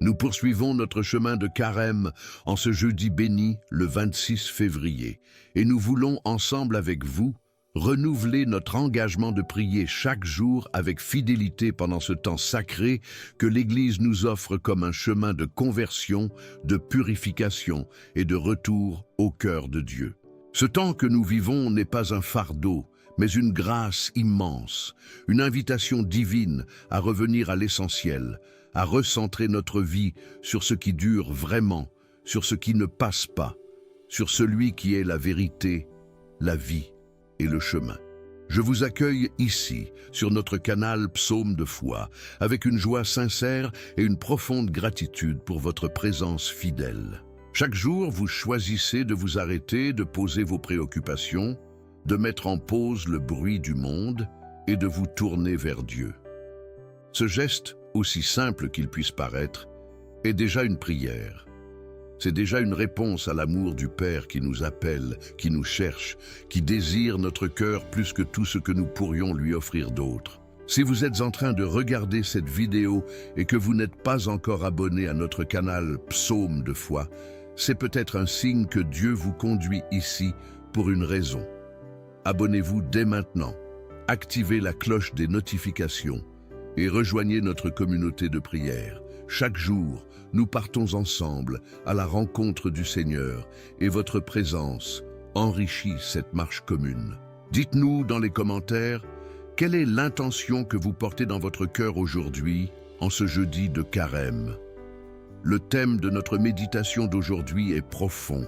Nous poursuivons notre chemin de carême en ce jeudi béni, le 26 février, et nous voulons ensemble avec vous renouveler notre engagement de prier chaque jour avec fidélité pendant ce temps sacré que l'Église nous offre comme un chemin de conversion, de purification et de retour au cœur de Dieu. Ce temps que nous vivons n'est pas un fardeau, mais une grâce immense, une invitation divine à revenir à l'essentiel, à recentrer notre vie sur ce qui dure vraiment, sur ce qui ne passe pas, sur celui qui est la vérité, la vie et le chemin. Je vous accueille ici, sur notre canal Psaume de foi, avec une joie sincère et une profonde gratitude pour votre présence fidèle. Chaque jour, vous choisissez de vous arrêter, de poser vos préoccupations, de mettre en pause le bruit du monde et de vous tourner vers Dieu. Ce geste, aussi simple qu'il puisse paraître, est déjà une prière. C'est déjà une réponse à l'amour du Père qui nous appelle, qui nous cherche, qui désire notre cœur plus que tout ce que nous pourrions lui offrir d'autre. Si vous êtes en train de regarder cette vidéo et que vous n'êtes pas encore abonné à notre canal Psaume de foi, c'est peut-être un signe que Dieu vous conduit ici pour une raison. Abonnez-vous dès maintenant, activez la cloche des notifications et rejoignez notre communauté de prière. Chaque jour, nous partons ensemble à la rencontre du Seigneur et votre présence enrichit cette marche commune. Dites-nous dans les commentaires, quelle est l'intention que vous portez dans votre cœur aujourd'hui, en ce jeudi de carême? Le thème de notre méditation d'aujourd'hui est profond,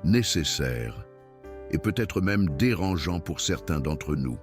nécessaire et peut-être même dérangeant pour certains d'entre nous.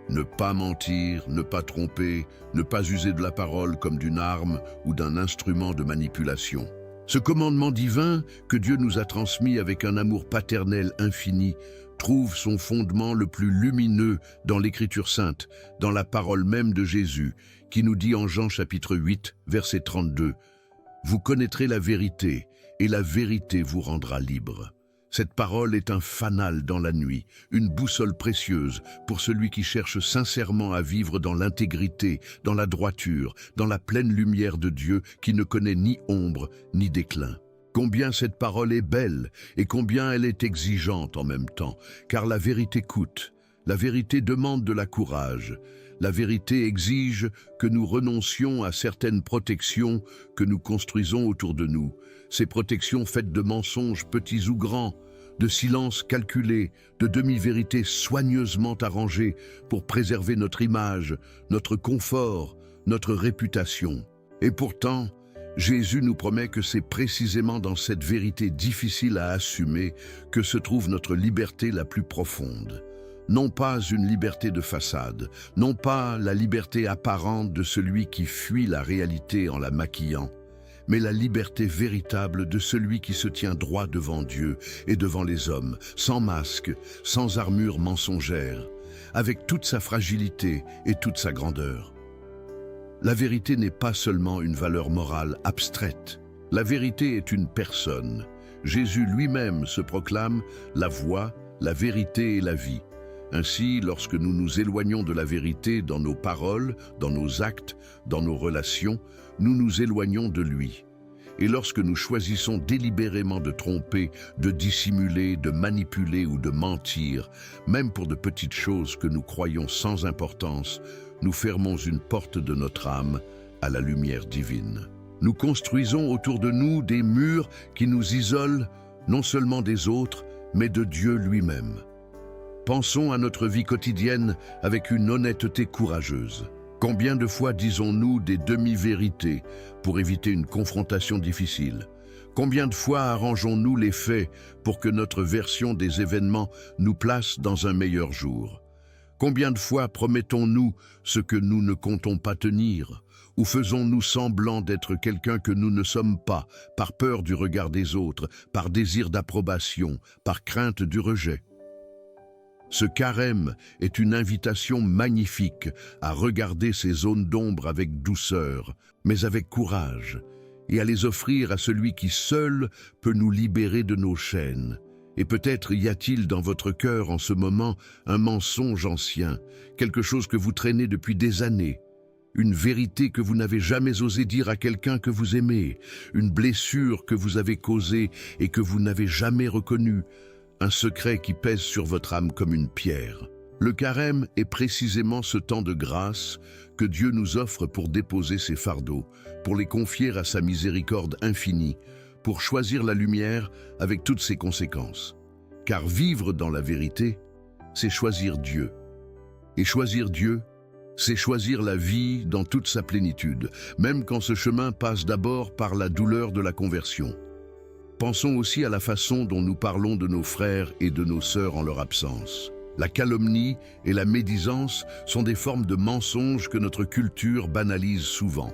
Ne pas mentir, ne pas tromper, ne pas user de la parole comme d'une arme ou d'un instrument de manipulation. Ce commandement divin que Dieu nous a transmis avec un amour paternel infini trouve son fondement le plus lumineux dans l'Écriture sainte, dans la parole même de Jésus, qui nous dit en Jean chapitre 8, verset 32, « Vous connaîtrez la vérité, et la vérité vous rendra libre. » Cette parole est un fanal dans la nuit, une boussole précieuse pour celui qui cherche sincèrement à vivre dans l'intégrité, dans la droiture, dans la pleine lumière de Dieu qui ne connaît ni ombre ni déclin. Combien cette parole est belle et combien elle est exigeante en même temps, car la vérité coûte, la vérité demande de la courage, la vérité exige que nous renoncions à certaines protections que nous construisons autour de nous, ces protections faites de mensonges petits ou grands, de silences calculés, de demi-vérités soigneusement arrangées pour préserver notre image, notre confort, notre réputation. Et pourtant, Jésus nous promet que c'est précisément dans cette vérité difficile à assumer que se trouve notre liberté la plus profonde. Non pas une liberté de façade, non pas la liberté apparente de celui qui fuit la réalité en la maquillant, mais la liberté véritable de celui qui se tient droit devant Dieu et devant les hommes, sans masque, sans armure mensongère, avec toute sa fragilité et toute sa grandeur. La vérité n'est pas seulement une valeur morale abstraite. La vérité est une personne. Jésus lui-même se proclame la voie, la vérité et la vie. Ainsi, lorsque nous nous éloignons de la vérité dans nos paroles, dans nos actes, dans nos relations, nous nous éloignons de lui. Et lorsque nous choisissons délibérément de tromper, de dissimuler, de manipuler ou de mentir, même pour de petites choses que nous croyons sans importance, nous fermons une porte de notre âme à la lumière divine. Nous construisons autour de nous des murs qui nous isolent non seulement des autres, mais de Dieu lui-même. Pensons à notre vie quotidienne avec une honnêteté courageuse. Combien de fois disons-nous des demi-vérités pour éviter une confrontation difficile? Combien de fois arrangeons-nous les faits pour que notre version des événements nous place dans un meilleur jour? Combien de fois promettons-nous ce que nous ne comptons pas tenir? Ou faisons-nous semblant d'être quelqu'un que nous ne sommes pas, par peur du regard des autres, par désir d'approbation, par crainte du rejet? Ce carême est une invitation magnifique à regarder ces zones d'ombre avec douceur, mais avec courage, et à les offrir à celui qui seul peut nous libérer de nos chaînes. Et peut-être y a-t-il dans votre cœur en ce moment un mensonge ancien, quelque chose que vous traînez depuis des années. une vérité que vous n'avez jamais osé dire à quelqu'un que vous aimez, une blessure que vous avez causée et que vous n'avez jamais reconnue, un secret qui pèse sur votre âme comme une pierre. Le carême est précisément ce temps de grâce que Dieu nous offre pour déposer ses fardeaux, pour les confier à sa miséricorde infinie, pour choisir la lumière avec toutes ses conséquences. Car vivre dans la vérité, c'est choisir Dieu. Et choisir Dieu, c'est choisir la vie dans toute sa plénitude, même quand ce chemin passe d'abord par la douleur de la conversion. Pensons aussi à la façon dont nous parlons de nos frères et de nos sœurs en leur absence. La calomnie et la médisance sont des formes de mensonges que notre culture banalise souvent.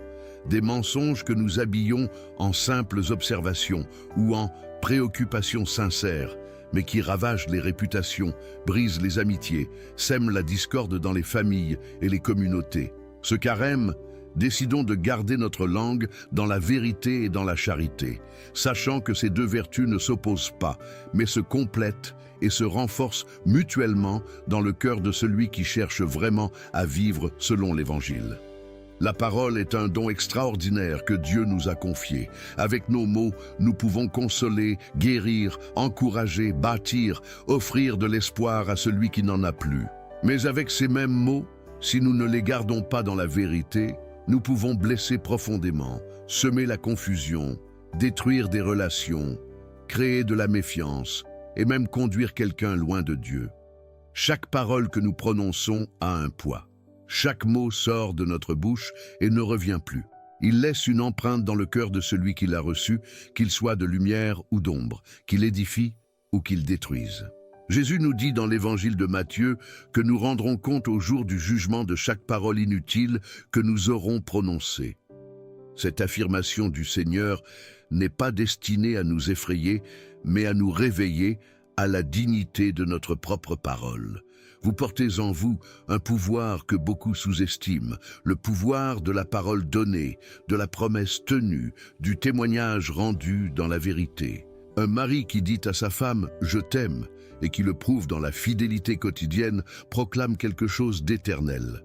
Des mensonges que nous habillons en simples observations ou en préoccupations sincères, mais qui ravagent les réputations, brisent les amitiés, sèment la discorde dans les familles et les communautés. Ce carême, décidons de garder notre langue dans la vérité et dans la charité, sachant que ces deux vertus ne s'opposent pas, mais se complètent et se renforcent mutuellement dans le cœur de celui qui cherche vraiment à vivre selon l'Évangile. La parole est un don extraordinaire que Dieu nous a confié. Avec nos mots, nous pouvons consoler, guérir, encourager, bâtir, offrir de l'espoir à celui qui n'en a plus. Mais avec ces mêmes mots, si nous ne les gardons pas dans la vérité, nous pouvons blesser profondément, semer la confusion, détruire des relations, créer de la méfiance et même conduire quelqu'un loin de Dieu. Chaque parole que nous prononçons a un poids. Chaque mot sort de notre bouche et ne revient plus. Il laisse une empreinte dans le cœur de celui qui l'a reçu, qu'il soit de lumière ou d'ombre, qu'il édifie ou qu'il détruise. Jésus nous dit dans l'évangile de Matthieu que nous rendrons compte au jour du jugement de chaque parole inutile que nous aurons prononcée. Cette affirmation du Seigneur n'est pas destinée à nous effrayer, mais à nous réveiller à la dignité de notre propre parole. Vous portez en vous un pouvoir que beaucoup sous-estiment, le pouvoir de la parole donnée, de la promesse tenue, du témoignage rendu dans la vérité. Un mari qui dit à sa femme « je t'aime » et qui le prouve dans la fidélité quotidienne proclame quelque chose d'éternel.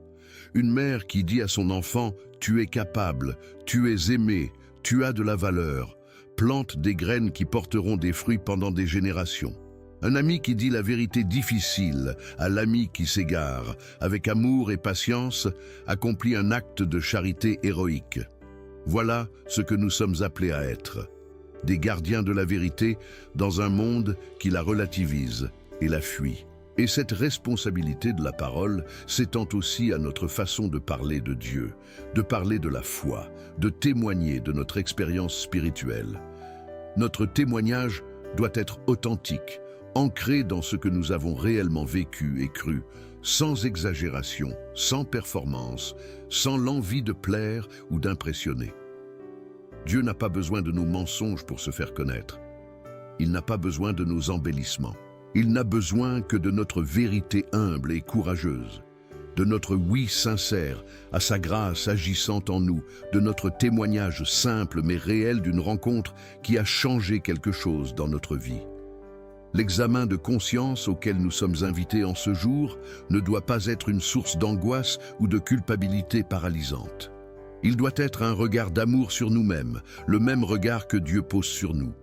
Une mère qui dit à son enfant « tu es capable, tu es aimé, tu as de la valeur », plante des graines qui porteront des fruits pendant des générations. Un ami qui dit la vérité difficile à l'ami qui s'égare, avec amour et patience, accomplit un acte de charité héroïque. Voilà ce que nous sommes appelés à être, des gardiens de la vérité dans un monde qui la relativise et la fuit. Et cette responsabilité de la parole s'étend aussi à notre façon de parler de Dieu, de parler de la foi, de témoigner de notre expérience spirituelle. Notre témoignage doit être authentique, ancré dans ce que nous avons réellement vécu et cru, sans exagération, sans performance, sans l'envie de plaire ou d'impressionner. Dieu n'a pas besoin de nos mensonges pour se faire connaître. Il n'a pas besoin de nos embellissements. Il n'a besoin que de notre vérité humble et courageuse, de notre oui sincère à sa grâce agissant en nous, de notre témoignage simple mais réel d'une rencontre qui a changé quelque chose dans notre vie. L'examen de conscience auquel nous sommes invités en ce jour ne doit pas être une source d'angoisse ou de culpabilité paralysante. Il doit être un regard d'amour sur nous-mêmes, le même regard que Dieu pose sur nous.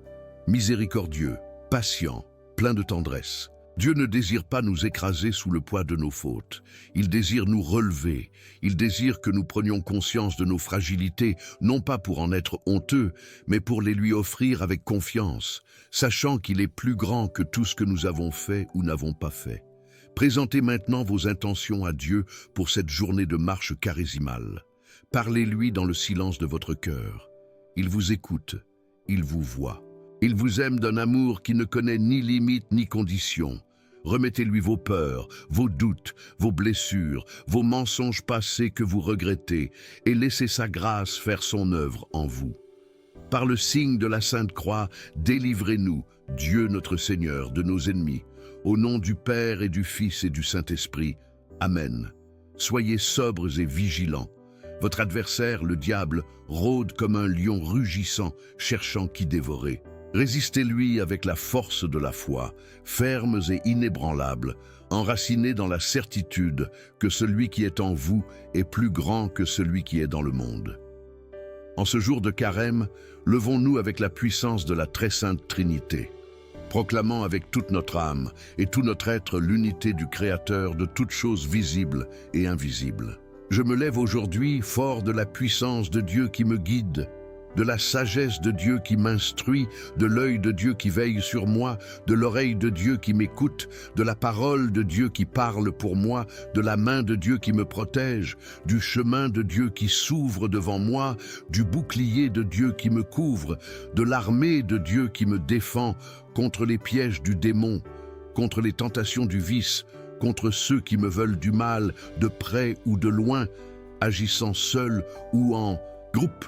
Miséricordieux, patient, plein de tendresse. Dieu ne désire pas nous écraser sous le poids de nos fautes. Il désire nous relever. Il désire que nous prenions conscience de nos fragilités, non pas pour en être honteux, mais pour les lui offrir avec confiance, sachant qu'il est plus grand que tout ce que nous avons fait ou n'avons pas fait. Présentez maintenant vos intentions à Dieu pour cette journée de marche charésimale. Parlez-lui dans le silence de votre cœur. Il vous écoute, il vous voit. Il vous aime d'un amour qui ne connaît ni limite ni condition. Remettez-lui vos peurs, vos doutes, vos blessures, vos mensonges passés que vous regrettez et laissez sa grâce faire son œuvre en vous. Par le signe de la Sainte Croix, délivrez-nous, Dieu notre Seigneur, de nos ennemis. Au nom du Père et du Fils et du Saint-Esprit. Amen. Soyez sobres et vigilants. Votre adversaire, le diable, rôde comme un lion rugissant, cherchant qui dévorer. Résistez-lui avec la force de la foi, fermes et inébranlables, enracinés dans la certitude que celui qui est en vous est plus grand que celui qui est dans le monde. En ce jour de Carême, levons-nous avec la puissance de la très sainte Trinité, proclamant avec toute notre âme et tout notre être l'unité du Créateur de toutes choses visibles et invisibles. Je me lève aujourd'hui fort de la puissance de Dieu qui me guide, de la sagesse de Dieu qui m'instruit, de l'œil de Dieu qui veille sur moi, de l'oreille de Dieu qui m'écoute, de la parole de Dieu qui parle pour moi, de la main de Dieu qui me protège, du chemin de Dieu qui s'ouvre devant moi, du bouclier de Dieu qui me couvre, de l'armée de Dieu qui me défend contre les pièges du démon, contre les tentations du vice, contre ceux qui me veulent du mal, de près ou de loin, agissant seul ou en groupe.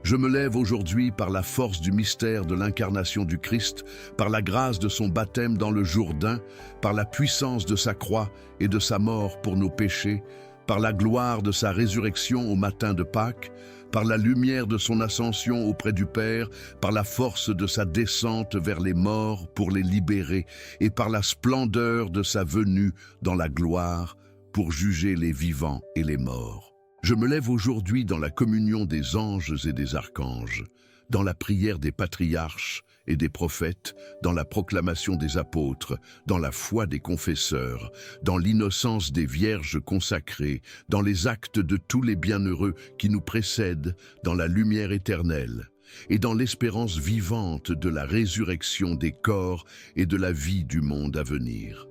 Je me lève aujourd'hui par la force du mystère de l'incarnation du Christ, par la grâce de son baptême dans le Jourdain, par la puissance de sa croix et de sa mort pour nos péchés, par la gloire de sa résurrection au matin de Pâques, par la lumière de son ascension auprès du Père, par la force de sa descente vers les morts pour les libérer, et par la splendeur de sa venue dans la gloire pour juger les vivants et les morts. Je me lève aujourd'hui dans la communion des anges et des archanges, dans la prière des patriarches et des prophètes, dans la proclamation des apôtres, dans la foi des confesseurs, dans l'innocence des vierges consacrées, dans les actes de tous les bienheureux qui nous précèdent, dans la lumière éternelle, et dans l'espérance vivante de la résurrection des corps et de la vie du monde à venir.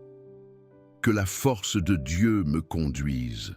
Que la force de Dieu me conduise.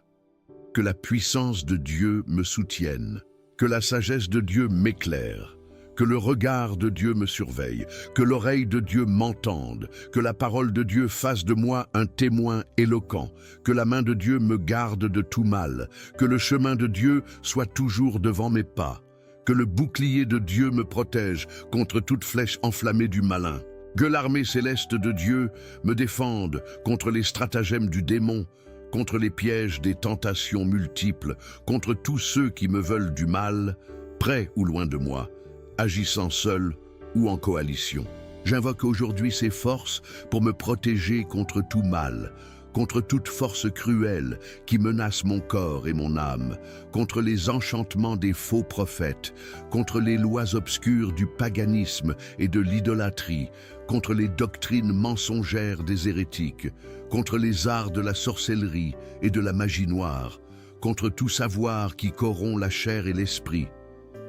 Que la puissance de Dieu me soutienne, que la sagesse de Dieu m'éclaire, que le regard de Dieu me surveille, que l'oreille de Dieu m'entende, que la parole de Dieu fasse de moi un témoin éloquent, que la main de Dieu me garde de tout mal, que le chemin de Dieu soit toujours devant mes pas, que le bouclier de Dieu me protège contre toute flèche enflammée du malin, que l'armée céleste de Dieu me défende contre les stratagèmes du démon, contre les pièges des tentations multiples, contre tous ceux qui me veulent du mal, près ou loin de moi, agissant seul ou en coalition. J'invoque aujourd'hui ces forces pour me protéger contre tout mal, contre toute force cruelle qui menace mon corps et mon âme, contre les enchantements des faux prophètes, contre les lois obscures du paganisme et de l'idolâtrie, contre les doctrines mensongères des hérétiques, contre les arts de la sorcellerie et de la magie noire, contre tout savoir qui corrompt la chair et l'esprit,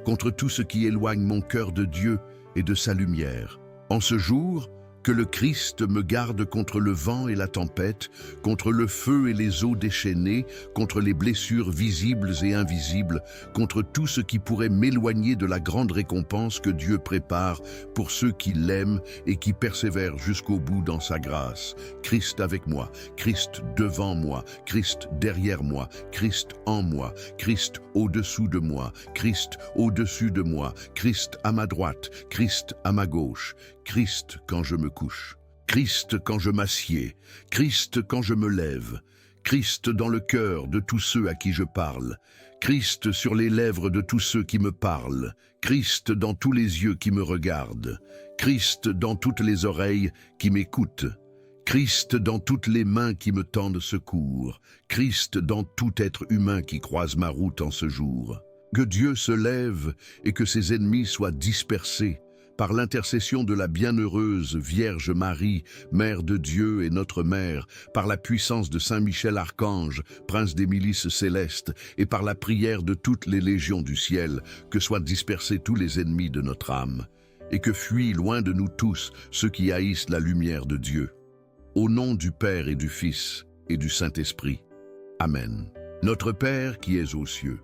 contre tout ce qui éloigne mon cœur de Dieu et de sa lumière. En ce jour, que le Christ me garde contre le vent et la tempête, contre le feu et les eaux déchaînées, contre les blessures visibles et invisibles, contre tout ce qui pourrait m'éloigner de la grande récompense que Dieu prépare pour ceux qui l'aiment et qui persévèrent jusqu'au bout dans sa grâce. Christ avec moi, Christ devant moi, Christ derrière moi, Christ en moi, Christ au-dessous de moi, Christ au-dessus de moi, Christ à ma droite, Christ à ma gauche, Christ quand je me couche, Christ quand je m'assieds, Christ quand je me lève, Christ dans le cœur de tous ceux à qui je parle, Christ sur les lèvres de tous ceux qui me parlent, Christ dans tous les yeux qui me regardent, Christ dans toutes les oreilles qui m'écoutent, Christ dans toutes les mains qui me tendent secours, Christ dans tout être humain qui croise ma route en ce jour. Que Dieu se lève et que ses ennemis soient dispersés, par l'intercession de la bienheureuse Vierge Marie, Mère de Dieu et notre Mère, par la puissance de Saint Michel Archange, Prince des milices célestes, et par la prière de toutes les légions du ciel, que soient dispersés tous les ennemis de notre âme, et que fuient loin de nous tous ceux qui haïssent la lumière de Dieu. Au nom du Père et du Fils et du Saint-Esprit. Amen. Notre Père qui es aux cieux,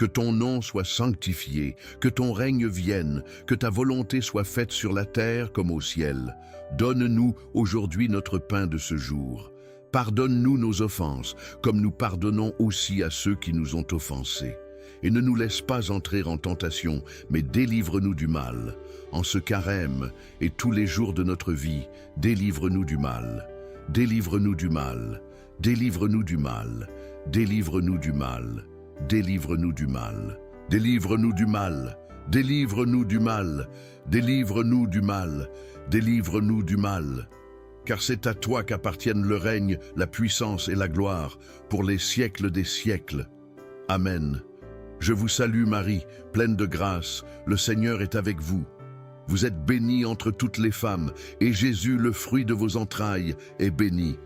que ton nom soit sanctifié, que ton règne vienne, que ta volonté soit faite sur la terre comme au ciel. Donne-nous aujourd'hui notre pain de ce jour. Pardonne-nous nos offenses, comme nous pardonnons aussi à ceux qui nous ont offensés. Et ne nous laisse pas entrer en tentation, mais délivre-nous du mal. En ce carême et tous les jours de notre vie, délivre-nous du mal. Délivre-nous du mal. Délivre-nous du mal. Délivre-nous du mal. Délivre-nous du mal, délivre-nous du mal, délivre-nous du mal, délivre-nous du mal, délivre-nous du mal. car c'est à toi qu'appartiennent le règne, la puissance et la gloire, pour les siècles des siècles. Amen. Je vous salue Marie, pleine de grâce, le Seigneur est avec vous. Vous êtes bénie entre toutes les femmes, et Jésus, le fruit de vos entrailles, est béni.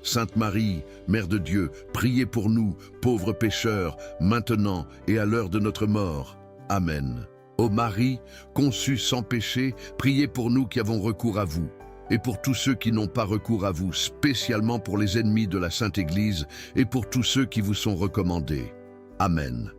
Sainte Marie, Mère de Dieu, priez pour nous, pauvres pécheurs, maintenant et à l'heure de notre mort. Amen. Ô Marie, conçue sans péché, priez pour nous qui avons recours à vous, et pour tous ceux qui n'ont pas recours à vous, spécialement pour les ennemis de la Sainte Église, et pour tous ceux qui vous sont recommandés. Amen.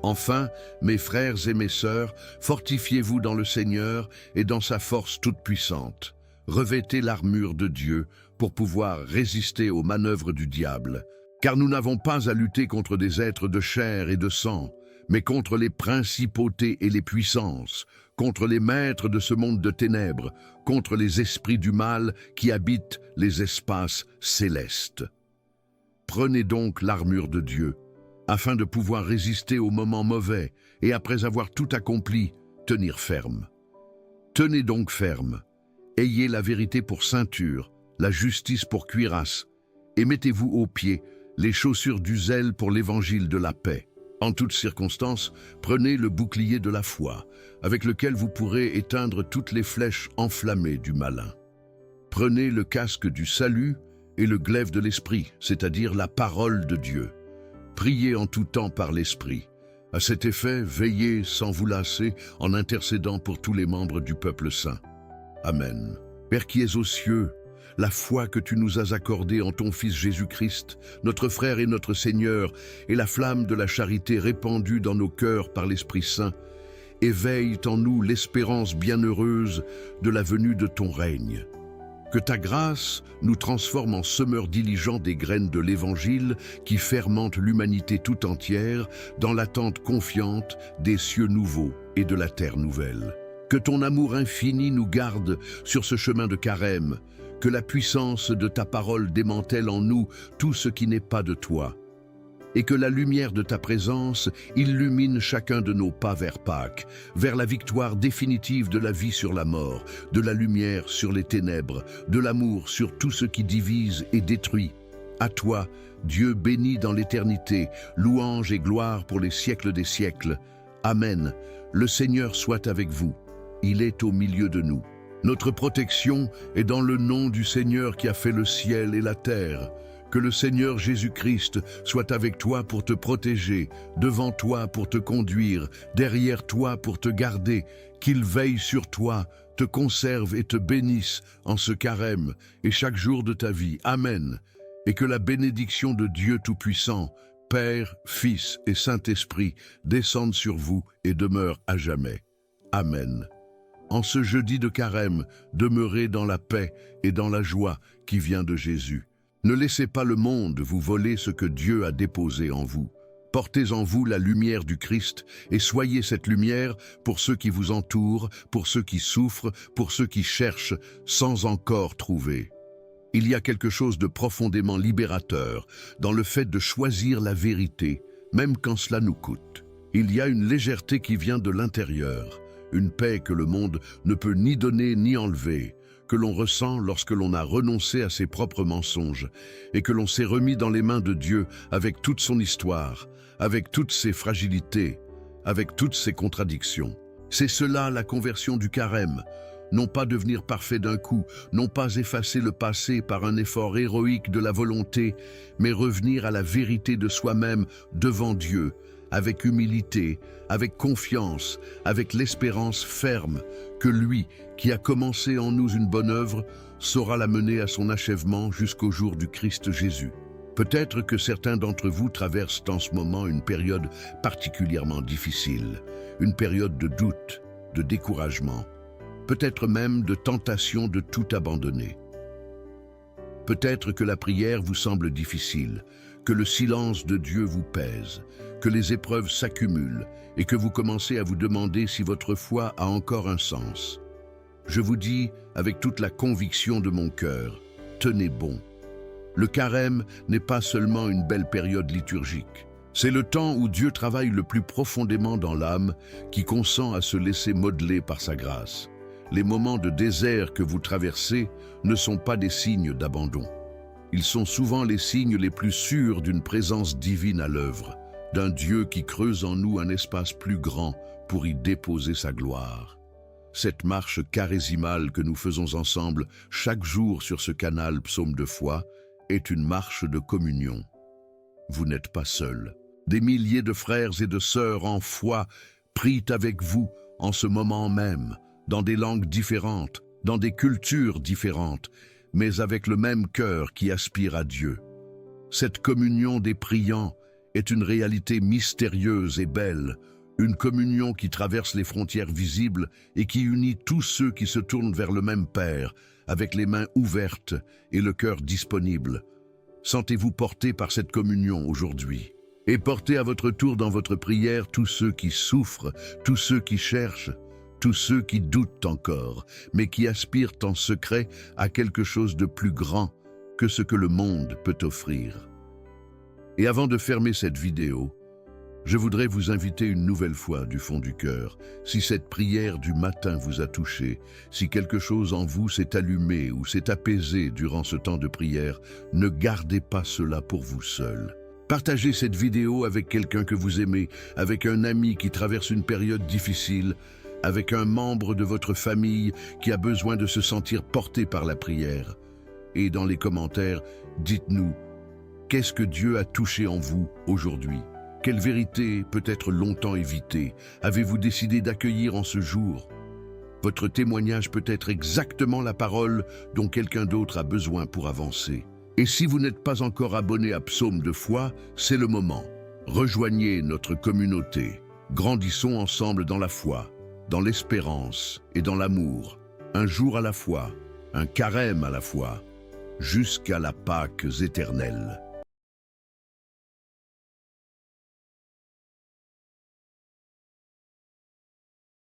Enfin, mes frères et mes sœurs, fortifiez-vous dans le Seigneur et dans sa force toute puissante. Revêtez l'armure de Dieu pour pouvoir résister aux manœuvres du diable. Car nous n'avons pas à lutter contre des êtres de chair et de sang, mais contre les principautés et les puissances, contre les maîtres de ce monde de ténèbres, contre les esprits du mal qui habitent les espaces célestes. Prenez donc l'armure de Dieu, afin de pouvoir résister aux moments mauvais et après avoir tout accompli, tenir ferme. Tenez donc ferme, ayez la vérité pour ceinture, la justice pour cuirasse, et mettez-vous aux pieds les chaussures du zèle pour l'évangile de la paix. En toutes circonstances, prenez le bouclier de la foi, avec lequel vous pourrez éteindre toutes les flèches enflammées du malin. Prenez le casque du salut et le glaive de l'esprit, c'est-à-dire la parole de Dieu. Priez en tout temps par l'Esprit. À cet effet, veillez sans vous lasser en intercédant pour tous les membres du peuple saint. Amen. Père qui es aux cieux, la foi que tu nous as accordée en ton Fils Jésus-Christ, notre frère et notre Seigneur, et la flamme de la charité répandue dans nos cœurs par l'Esprit Saint, éveillent en nous l'espérance bienheureuse de la venue de ton règne. Que ta grâce nous transforme en semeurs diligents des graines de l'Évangile qui fermentent l'humanité tout entière dans l'attente confiante des cieux nouveaux et de la terre nouvelle. Que ton amour infini nous garde sur ce chemin de carême, que la puissance de ta parole démantèle en nous tout ce qui n'est pas de toi, et que la lumière de ta présence illumine chacun de nos pas vers Pâques, vers la victoire définitive de la vie sur la mort, de la lumière sur les ténèbres, de l'amour sur tout ce qui divise et détruit. À toi, Dieu béni dans l'éternité, louange et gloire pour les siècles des siècles. Amen. Le Seigneur soit avec vous. Il est au milieu de nous. Notre protection est dans le nom du Seigneur qui a fait le ciel et la terre. Que le Seigneur Jésus-Christ soit avec toi pour te protéger, devant toi pour te conduire, derrière toi pour te garder, qu'il veille sur toi, te conserve et te bénisse en ce carême et chaque jour de ta vie. Amen. Et que la bénédiction de Dieu Tout-Puissant, Père, Fils et Saint-Esprit descende sur vous et demeure à jamais. Amen. En ce jeudi de carême, demeurez dans la paix et dans la joie qui vient de Jésus. Ne laissez pas le monde vous voler ce que Dieu a déposé en vous. Portez en vous la lumière du Christ et soyez cette lumière pour ceux qui vous entourent, pour ceux qui souffrent, pour ceux qui cherchent sans encore trouver. Il y a quelque chose de profondément libérateur dans le fait de choisir la vérité, même quand cela nous coûte. Il y a une légèreté qui vient de l'intérieur, une paix que le monde ne peut ni donner ni enlever, que l'on ressent lorsque l'on a renoncé à ses propres mensonges et que l'on s'est remis dans les mains de Dieu avec toute son histoire, avec toutes ses fragilités, avec toutes ses contradictions. C'est cela la conversion du carême, non pas devenir parfait d'un coup, non pas effacer le passé par un effort héroïque de la volonté, mais revenir à la vérité de soi-même devant Dieu, avec humilité, avec confiance, avec l'espérance ferme que lui, qui a commencé en nous une bonne œuvre, saura la mener à son achèvement jusqu'au jour du Christ Jésus. Peut-être que certains d'entre vous traversent en ce moment une période particulièrement difficile, une période de doute, de découragement, peut-être même de tentation de tout abandonner. Peut-être que la prière vous semble difficile, que le silence de Dieu vous pèse, que les épreuves s'accumulent et que vous commencez à vous demander si votre foi a encore un sens. Je vous dis, avec toute la conviction de mon cœur, tenez bon. Le carême n'est pas seulement une belle période liturgique. C'est le temps où Dieu travaille le plus profondément dans l'âme qui consent à se laisser modeler par sa grâce. Les moments de désert que vous traversez ne sont pas des signes d'abandon. Ils sont souvent les signes les plus sûrs d'une présence divine à l'œuvre, d'un Dieu qui creuse en nous un espace plus grand pour y déposer sa gloire. Cette marche charésimale que nous faisons ensemble chaque jour sur ce canal Psaume de foi est une marche de communion. Vous n'êtes pas seul. Des milliers de frères et de sœurs en foi prient avec vous en ce moment même, dans des langues différentes, dans des cultures différentes, mais avec le même cœur qui aspire à Dieu. Cette communion des priants est une réalité mystérieuse et belle, une communion qui traverse les frontières visibles et qui unit tous ceux qui se tournent vers le même Père, avec les mains ouvertes et le cœur disponible. Sentez-vous porté par cette communion aujourd'hui. Et portez à votre tour dans votre prière tous ceux qui souffrent, tous ceux qui cherchent, tous ceux qui doutent encore, mais qui aspirent en secret à quelque chose de plus grand que ce que le monde peut offrir. Et avant de fermer cette vidéo, je voudrais vous inviter une nouvelle fois du fond du cœur. Si cette prière du matin vous a touché, si quelque chose en vous s'est allumé ou s'est apaisé durant ce temps de prière, ne gardez pas cela pour vous seul. Partagez cette vidéo avec quelqu'un que vous aimez, avec un ami qui traverse une période difficile, avec un membre de votre famille qui a besoin de se sentir porté par la prière. Et dans les commentaires, dites-nous, qu'est-ce que Dieu a touché en vous aujourd'hui ? Quelle vérité, peut-être longtemps évitée, avez-vous décidé d'accueillir en ce jour ? Votre témoignage peut être exactement la parole dont quelqu'un d'autre a besoin pour avancer. Et si vous n'êtes pas encore abonné à Psaume de foi, c'est le moment. Rejoignez notre communauté. Grandissons ensemble dans la foi, dans l'espérance et dans l'amour. Un jour à la fois, un carême à la fois, jusqu'à la Pâque éternelle.